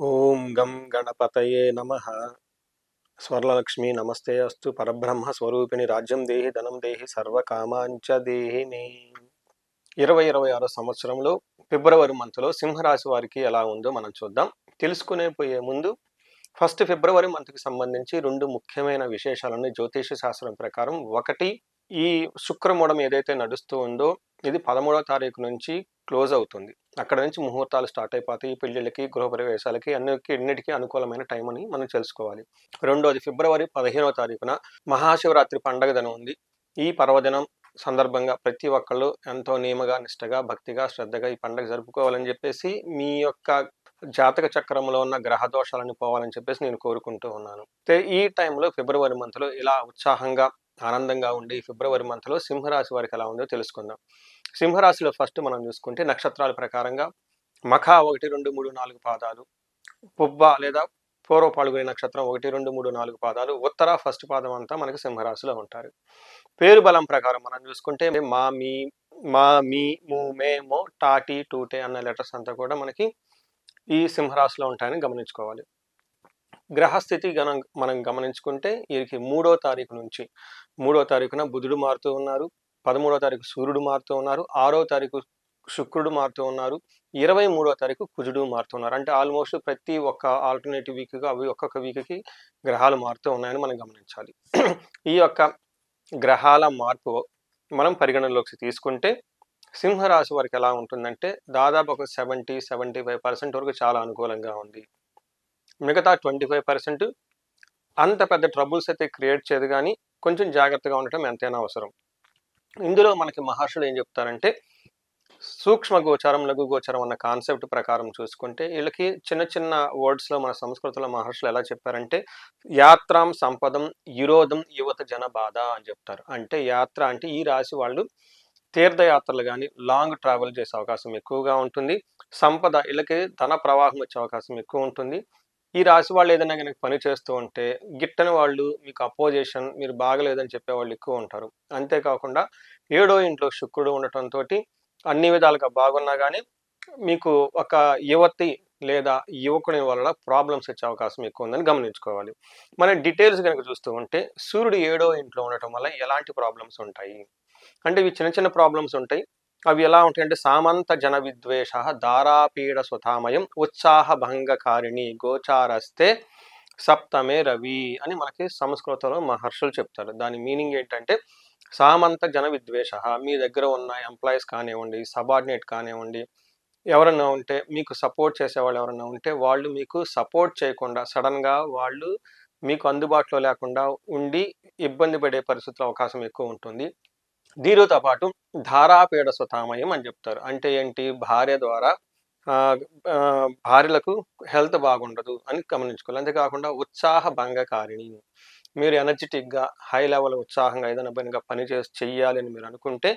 ఓం గం గణపతయే నమః. స్వర్ణలక్ష్మి నమస్తే అస్తు. పరబ్రహ్మ స్వరూపిణి రాజ్యం దేహి ధనం దేహి సర్వకామాంచ దేహిని. 2026 సంవత్సరంలో ఫిబ్రవరి మంత్లో సింహరాశి వారికి ఎలా ఉందో మనం చూద్దాం. తెలుసుకునే పోయే ముందు ఫస్ట్ ఫిబ్రవరి మంత్కి సంబంధించి రెండు ముఖ్యమైన విశేషాలను జ్యోతిష శాస్త్రం ప్రకారం. ఒకటి, ఈ శుక్రమూఢం ఏదైతే నడుస్తూ ఉందో ఇది 13వ తారీఖు నుంచి క్లోజ్ అవుతుంది. అక్కడ నుంచి ముహూర్తాలు స్టార్ట్ అయిపోతాయి. పెళ్లిళ్ళకి, గృహప్రవేశాలకి అన్నిటికీ అనుకూలమైన టైం అని మనం తెలుసుకోవాలి. రెండోది, ఫిబ్రవరి 15వ తారీఖున మహాశివరాత్రి పండగ దినం ఉంది. ఈ పర్వదినం సందర్భంగా ప్రతి ఒక్కళ్ళు ఎంతో నియమగా, నిష్టగా, భక్తిగా, శ్రద్ధగా ఈ పండుగ జరుపుకోవాలని చెప్పేసి, మీ యొక్క జాతక చక్రంలో ఉన్న గ్రహ దోషాలను పోవాలని చెప్పేసి నేను కోరుకుంటూ ఉన్నాను. ఈ టైంలో ఫిబ్రవరి మంత్లో ఇలా ఉత్సాహంగా, ఆనందంగా ఉండి ఫిబ్రవరి మంత్లో సింహరాశి వారికి ఎలా ఉందో తెలుసుకుందాం. సింహరాశిలో ఫస్ట్ మనం చూసుకుంటే నక్షత్రాల ప్రకారంగా మఖ 1, 2, 3, 4 పాదాలు, పుబ్బ లేదా పూర్వ పాల్గొనే నక్షత్రం 1, 2, 3, 4 పాదాలు, ఉత్తర ఫస్ట్ పాదం అంతా మనకి సింహరాశిలో ఉంటారు. పేరు బలం ప్రకారం మనం చూసుకుంటే మా, మీ, మా, మీ, ము, మే, మో, టాటి, టూటే అన్న లెటర్స్ అంతా కూడా మనకి ఈ సింహరాశిలో ఉంటాయని గమనించుకోవాలి. గ్రహస్థితి మనం గమనించుకుంటే వీరికి 3వ తారీఖు నుంచి 3వ తారీఖున బుధుడు మారుతూ ఉన్నారు, 13వ తారీఖు సూర్యుడు మారుతూ ఉన్నారు, 6వ తారీఖు శుక్రుడు మారుతూ ఉన్నారు, 23వ తారీఖు కుజుడు మారుతున్నారు. అంటే ఆల్మోస్ట్ ప్రతి ఒక్క ఆల్టర్నేటివ్ వీక్గా అవి ఒక్కొక్క వీక్కి గ్రహాలు మారుతూ ఉన్నాయని మనం గమనించాలి. ఈ యొక్క గ్రహాల మార్పు మనం పరిగణనలోకి తీసుకుంటే సింహరాశి వారికి ఎలా ఉంటుందంటే దాదాపు ఒక 70-75% వరకు చాలా అనుకూలంగా ఉంది. మిగతా 25% అంత పెద్ద ట్రబుల్స్ అయితే క్రియేట్ చేయదు, కానీ కొంచెం జాగ్రత్తగా ఉండటం ఎంతైనా అవసరం. ఇందులో మనకి మహర్షులు ఏం చెప్తారంటే, సూక్ష్మ గోచారం, లఘు గోచారం అన్న కాన్సెప్ట్ ప్రకారం చూసుకుంటే వీళ్ళకి చిన్న చిన్న వర్డ్స్లో మన సంస్కృతంలో మహర్షులు ఎలా చెప్పారంటే, యాత్రాం సంపదం యురోధం యువత జన బాధ అని చెప్తారు. అంటే యాత్ర అంటే ఈ రాశి వాళ్ళు తీర్థయాత్రలు కానీ లాంగ్ ట్రావెల్ చేసే అవకాశం ఎక్కువగా ఉంటుంది. సంపద, వీళ్ళకి ధన ప్రవాహం వచ్చే అవకాశం ఎక్కువ ఉంటుంది. ఈ రాశి వాళ్ళు ఏదైనా కనుక పని చేస్తూ ఉంటే గిట్టని వాళ్ళు, మీకు అపోజిషన్, మీరు బాగలేదని చెప్పేవాళ్ళు ఎక్కువ ఉంటారు. అంతేకాకుండా 7వ ఇంట్లో శుక్రుడు ఉండటంతో అన్ని విధాలుగా బాగున్నా కానీ మీకు ఒక యువతి లేదా యువకుని వల్ల ప్రాబ్లమ్స్ వచ్చే అవకాశం ఎక్కువ ఉందని గమనించుకోవాలి. మనం డీటెయిల్స్ కనుక చూస్తూ ఉంటే సూర్యుడు 7వ ఇంట్లో ఉండటం వల్ల ఎలాంటి ప్రాబ్లమ్స్ ఉంటాయి అంటే, ఇవి చిన్న చిన్న ప్రాబ్లమ్స్ ఉంటాయి. అవి ఎలా ఉంటాయంటే, సామంత జన విద్వేష దారాపీడ స్వతామయం ఉత్సాహ భంగకారిణి గోచారస్తే సప్తమే రవి అని మనకి సంస్కృతంలో మహర్షులు చెప్తారు. దాని మీనింగ్ ఏంటంటే, సామంత జన విద్వేష, మీ దగ్గర ఉన్న ఎంప్లాయీస్ కానివ్వండి, సబార్డినేట్ కానివ్వండి, ఎవరన్నా ఉంటే మీకు సపోర్ట్ చేసేవాళ్ళు ఎవరన్నా ఉంటే వాళ్ళు మీకు సపోర్ట్ చేయకుండా సడన్గా వాళ్ళు మీకు అందుబాటులో లేకుండా ఉండి ఇబ్బంది పడే పరిస్థితుల అవకాశం ఎక్కువ ఉంటుంది. దీనితో పాటు ధారాపీడ స్వతామయం అని చెప్తారు. అంటే ఏంటి, భార్య ద్వారా భార్యలకు హెల్త్ బాగుండదు అని గమనించుకోవాలి. అంతేకాకుండా ఉత్సాహ భంగకారిణి, మీరు ఎనర్జెటిక్గా హై లెవెల్ ఉత్సాహంగా ఏదైనా పని చెయ్యాలి అని మీరు అనుకుంటే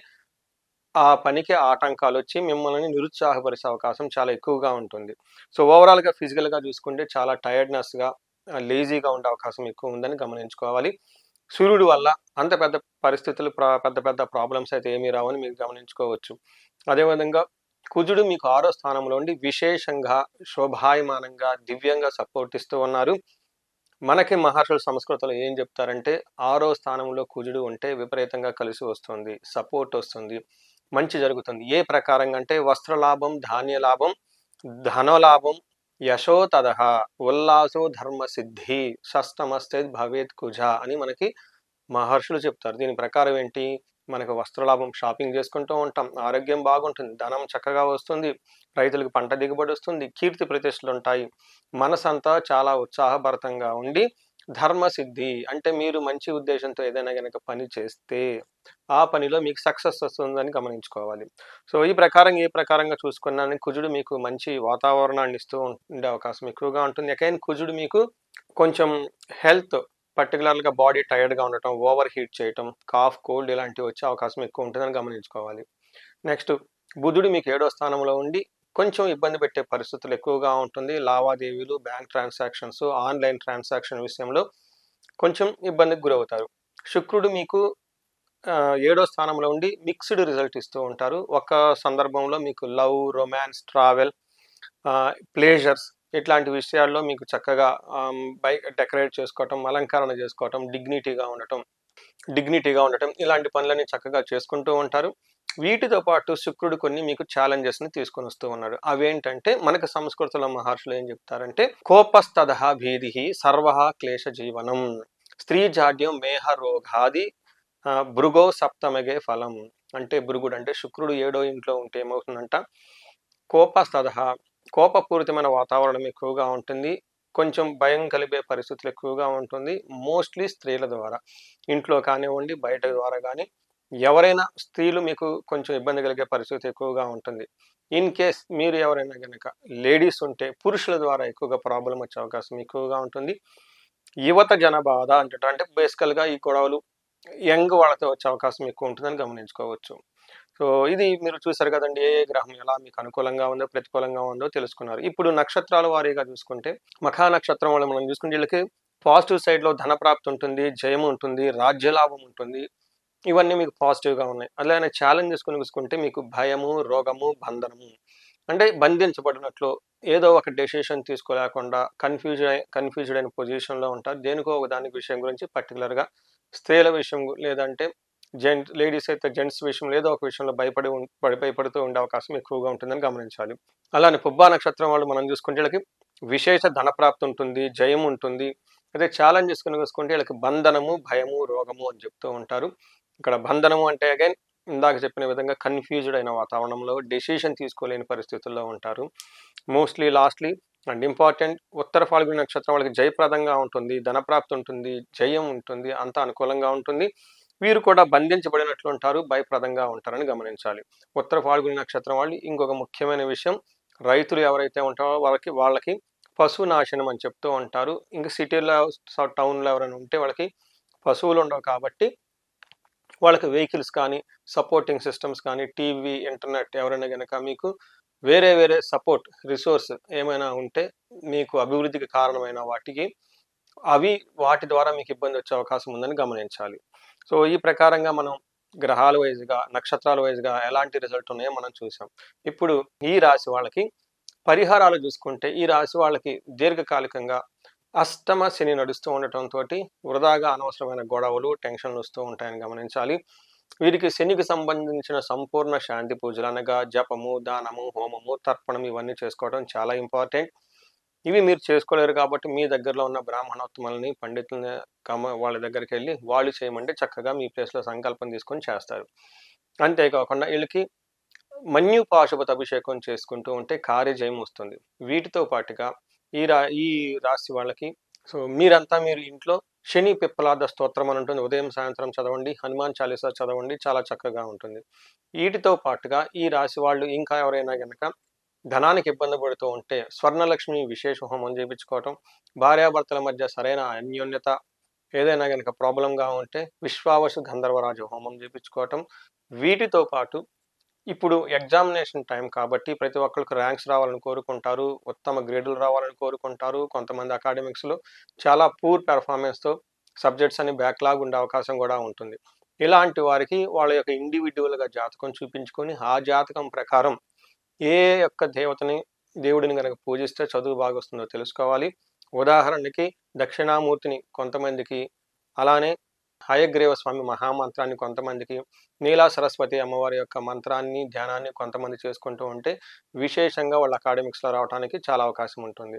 ఆ పనికి ఆటంకాలు వచ్చి మిమ్మల్ని నిరుత్సాహపరిచే అవకాశం చాలా ఎక్కువగా ఉంటుంది. సో ఓవరాల్గా ఫిజికల్గా చూసుకుంటే చాలా టైర్డ్నెస్గా, లేజీగా ఉండే అవకాశం ఎక్కువ ఉందని గమనించుకోవాలి. సూర్యుడు వల్ల అంత పెద్ద పరిస్థితులు, పెద్ద పెద్ద ప్రాబ్లమ్స్ అయితే ఏమీ రావని మీరు గమనించుకోవచ్చు. అదేవిధంగా కుజుడు మీకు 6వ స్థానంలో ఉండి విశేషంగా, శోభాయమానంగా, దివ్యంగా సపోర్ట్ ఇస్తూ ఉన్నారు. మనకి మహర్షుల సంస్కృతిలో ఏం చెప్తారంటే, 6వ స్థానంలో కుజుడు ఉంటే విపరీతంగా కలిసి వస్తుంది, సపోర్ట్ వస్తుంది, మంచి జరుగుతుంది. ఏ ప్రకారంగా అంటే వస్త్రలాభం, ధాన్య లాభం, ధనలాభం, యశోతదహ, ఉల్లాసో ధర్మ సిద్ధి, షష్టమస్తే భవేత్ కుజ అని మనకి మహర్షులు చెప్తారు. దీని ప్రకారం ఏంటి, మనకు వస్త్రలాభం, షాపింగ్ చేసుకుంటూ ఉంటాం, ఆరోగ్యం బాగుంటుంది, ధనం చక్కగా వస్తుంది, రైతులకు పంట దిగుబడి వస్తుంది, కీర్తి ప్రతిష్టలు ఉంటాయి, మనసంతా చాలా ఉత్సాహభరితంగా ఉండి ధర్మసిద్ధి అంటే మీరు మంచి ఉద్దేశంతో ఏదైనా కనుక పని చేస్తే ఆ పనిలో మీకు సక్సెస్ వస్తుందని గమనించుకోవాలి. సో ఈ ప్రకారం ఏ ప్రకారంగా చూసుకున్నా కుజుడు మీకు మంచి వాతావరణాన్ని ఇస్తూ ఉండే అవకాశం ఎక్కువగా ఉంటుంది. అగైన్ కుజుడు మీకు కొంచెం హెల్త్, పర్టికులర్గా బాడీ టైర్డ్గా ఉండటం, ఓవర్ హీట్ చేయటం, కాఫ్, కోల్డ్ ఇలాంటివి వచ్చే అవకాశం ఎక్కువ ఉంటుందని గమనించుకోవాలి. నెక్స్ట్, బుధుడు మీకు 7వ స్థానంలో ఉండి కొంచెం ఇబ్బంది పెట్టే పరిస్థితులు ఎక్కువగా ఉంటుంది. లావాదేవీలు, బ్యాంక్ ట్రాన్సాక్షన్స్, ఆన్లైన్ ట్రాన్సాక్షన్ విషయంలో కొంచెం ఇబ్బందికి గురవుతారు. శుక్రుడు మీకు 7వ స్థానంలో ఉండి మిక్స్డ్ రిజల్ట్ ఇస్తూ ఉంటారు. ఒక సందర్భంలో మీకు లవ్, రొమాన్స్, ట్రావెల్, ప్లేజర్స్ ఇట్లాంటి విషయాల్లో మీకు చక్కగా డెకరేట్ చేసుకోవటం, అలంకరణ చేసుకోవటం, డిగ్నిటీగా ఉండటం ఇలాంటి పనులని చక్కగా చేసుకుంటూ ఉంటారు. వీటితో పాటు శుక్రుడు కొన్ని మీకు ఛాలెంజెస్ని తీసుకొని వస్తూ ఉన్నాడు. అవేంటంటే మనకు సంస్కృతంలో మహర్షులు ఏం చెప్తారంటే కోపస్తదహ భీది సర్వ క్లేశ జీవనం స్త్రీ జాడ్యం మేహ రోగాది భృగో సప్తమగే ఫలం. అంటే భృగుడు అంటే శుక్రుడు 7వ ఇంట్లో ఉంటే ఏమవుతుందంట, కోపస్తదహ కోపపూరితమైన వాతావరణం ఎక్కువగా ఉంటుంది, కొంచెం భయం కలిగే పరిస్థితులు ఎక్కువగా ఉంటుంది. మోస్ట్లీ స్త్రీల ద్వారా, ఇంట్లో కానివ్వండి బయట ద్వారా కానీ ఎవరైనా స్త్రీలు మీకు కొంచెం ఇబ్బంది కలిగే పరిస్థితి ఎక్కువగా ఉంటుంది. ఇన్ కేస్ మీరు ఎవరైనా కనుక లేడీస్ ఉంటే పురుషుల ద్వారా ఎక్కువగా ప్రాబ్లం వచ్చే అవకాశం ఎక్కువగా ఉంటుంది. యువత జనబాధ అంటే బేసికల్గా ఈ గొడవలు యంగ్ వాళ్ళతో వచ్చే అవకాశం ఎక్కువ ఉంటుందని గమనించుకోవచ్చు. సో ఇది మీరు చూసారు కదండి, ఏ గ్రహం ఎలా మీకు అనుకూలంగా ఉందో ప్రతికూలంగా ఉందో తెలుసుకున్నారు. ఇప్పుడు నక్షత్రాల వారీగా చూసుకుంటే మఖా నక్షత్రం వాళ్ళు మనం చూసుకుంటే వీళ్ళకి పాజిటివ్ సైడ్లో ధనప్రాప్తి ఉంటుంది, జయం ఉంటుంది, రాజ్యలాభం ఉంటుంది. ఇవన్నీ మీకు పాజిటివ్గా ఉన్నాయి. అలానే ఛాలెంజెస్ కొని చూసుకుంటే మీకు భయము, రోగము, బంధనము అంటే బంధించబడినట్లు ఏదో ఒక డెసిషన్ తీసుకోలేకుండా కన్ఫ్యూజ్డ్ అయిన పొజిషన్లో ఉంటారు. దేనికో ఒక దాని విషయం గురించి పర్టికులర్గా స్త్రీల విషయం లేదంటే లేడీస్ అయితే జెంట్స్ విషయంలో ఏదో ఒక విషయంలో భయపడుతూ ఉండే అవకాశం ఎక్కువగా ఉంటుందని గమనించాలి. అలానే పుబ్బా నక్షత్రం వాళ్ళు మనం చూసుకుంటే వీళ్ళకి విశేష ధనప్రాప్తి ఉంటుంది, జయం ఉంటుంది. అదే ఛాలెంజెస్ కొని చూసుకుంటే వీళ్ళకి బంధనము, భయము, రోగము అని చెప్తూ ఉంటారు. ఇక్కడ బంధనము అంటే అగైన్ ఇందాక చెప్పిన విధంగా కన్ఫ్యూజ్డ్ అయిన వాతావరణంలో డెసిషన్ తీసుకోలేని పరిస్థితుల్లో ఉంటారు. మోస్ట్లీ లాస్ట్లీ అండ్ ఇంపార్టెంట్ ఉత్తర ఫాల్గుని నక్షత్రం వాళ్ళకి జయప్రదంగా ఉంటుంది, ధనప్రాప్తి ఉంటుంది, జయం ఉంటుంది, అంతా అనుకూలంగా ఉంటుంది. వీరు కూడా బంధించబడినట్లు ఉంటారు, భయప్రదంగా ఉంటారని గమనించాలి. ఉత్తర ఫాల్గుని నక్షత్రం వాళ్ళు ఇంకొక ముఖ్యమైన విషయం, రైతులు ఎవరైతే ఉంటారో వాళ్ళకి పశు నాశనం అని చెప్తూ ఉంటారు. ఇంకా సిటీలో టౌన్లో ఎవరైనా ఉంటే వాళ్ళకి పశువులు ఉండవు కాబట్టి వాళ్ళకి వెహికల్స్ కానీ సపోర్టింగ్ సిస్టమ్స్ కానీ టీవీ, ఇంటర్నెట్ ఎవరైనా కనుక మీకు వేరే సపోర్ట్ రిసోర్స్ ఏమైనా ఉంటే మీకు అభివృద్ధికి కారణమైన వాటి ద్వారా మీకు ఇబ్బంది వచ్చే అవకాశం ఉందని గమనించాలి. సో ఈ ప్రకారంగా మనం గ్రహాల వైజ్గా, నక్షత్రాల వైజ్గా ఎలాంటి రిజల్ట్ ఉన్నాయో మనం చూసాం. ఇప్పుడు ఈ రాశి వాళ్ళకి పరిహారాలు చూసుకుంటే ఈ రాశి వాళ్ళకి దీర్ఘకాలికంగా అష్టమ శని నడుస్తూ ఉండటంతో వృధాగా అనవసరమైన గొడవలు, టెన్షన్లు వస్తూ ఉంటాయని గమనించాలి. వీరికి శనికి సంబంధించిన సంపూర్ణ శాంతి పూజలు అనగా జపము, దానము, హోమము, తర్పణం ఇవన్నీ చేసుకోవడం చాలా ఇంపార్టెంట్. ఇవి మీరు చేసుకోలేరు కాబట్టి మీ దగ్గరలో ఉన్న బ్రాహ్మణోత్తములని, పండితులని వాళ్ళ దగ్గరికి వెళ్ళి వాళ్ళు చేయమంటే చక్కగా మీ ప్లేస్లో సంకల్పం తీసుకొని చేస్తారు. అంతేకాకుండా వీళ్ళకి మన్యు పాశుపత అభిషేకం చేసుకుంటూ ఉంటే కార్యజయం వస్తుంది. వీటితో పాటుగా ఈ రాశి వాళ్ళకి మీరు ఇంట్లో శని పిప్పలాద స్తోత్రం అని ఉంటుంది, ఉదయం సాయంత్రం చదవండి, హనుమాన్ చాలీసా చదవండి, చాలా చక్కగా ఉంటుంది. వీటితో పాటుగా ఈ రాశి వాళ్ళు ఇంకా ఎవరైనా కనుక ధనానికి ఇబ్బంది పడుతూ ఉంటే స్వర్ణలక్ష్మి విశేష హోమం చేయించుకోవటం, భార్యాభర్తల మధ్య సరైన అన్యోన్యత ఏదైనా కనుక ప్రాబ్లంగా ఉంటే విశ్వావసు గంధర్వరాజు హోమం చేయించుకోవటం. వీటితో పాటు ఇప్పుడు ఎగ్జామినేషన్ టైం కాబట్టి ప్రతి ఒక్కరికి ర్యాంక్స్ రావాలని కోరుకుంటారు, ఉత్తమ గ్రేడులు రావాలని కోరుకుంటారు. కొంతమంది అకాడమిక్స్లో చాలా పూర్ పెర్ఫార్మెన్స్తో సబ్జెక్ట్స్ అని బ్యాక్లాగ్ ఉండే అవకాశం కూడా ఉంటుంది. ఇలాంటి వారికి వాళ్ళ యొక్క ఇండివిజువల్గా జాతకం చూపించుకొని ఆ జాతకం ప్రకారం ఏ యొక్క దేవుడిని కనుక పూజిస్తే చదువు బాగా వస్తుందో తెలుసుకోవాలి. ఉదాహరణకి దక్షిణామూర్తిని కొంతమందికి, అలానే హయగ్రీవ స్వామి మహామంత్రాన్ని కొంతమందికి, నీలా సరస్వతి అమ్మవారి యొక్క మంత్రాన్ని, ధ్యానాన్ని కొంతమంది చేసుకుంటూ ఉంటే విశేషంగా వాళ్ళ అకాడమిక్స్లో రావడానికి చాలా అవకాశం ఉంటుంది.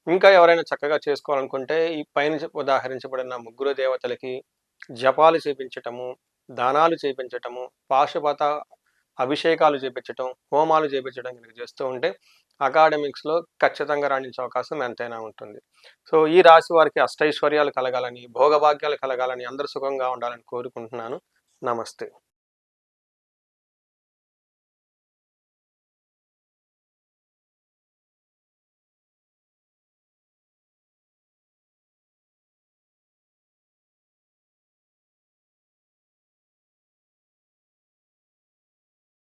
ఇంకా ఎవరైనా చక్కగా చేసుకోవాలనుకుంటే ఈ పైన ఉదాహరించబడిన ముగ్గురు దేవతలకి జపాలు చేపించటము, దానాలు చేపించటము, పాశుపత అభిషేకాలు చేపించటం, హోమాలు చేపించడం కనుక చేస్తూ ఉంటే అకాడమిక్స్లో ఖచ్చితంగా రాణించే అవకాశం ఎంతైనా ఉంటుంది. సో ఈ రాశి వారికి అష్టైశ్వర్యాలు కలగాలని, భోగభాగ్యాలు కలగాలని, అందరూ సుఖంగా ఉండాలని కోరుకుంటున్నాను. నమస్తే.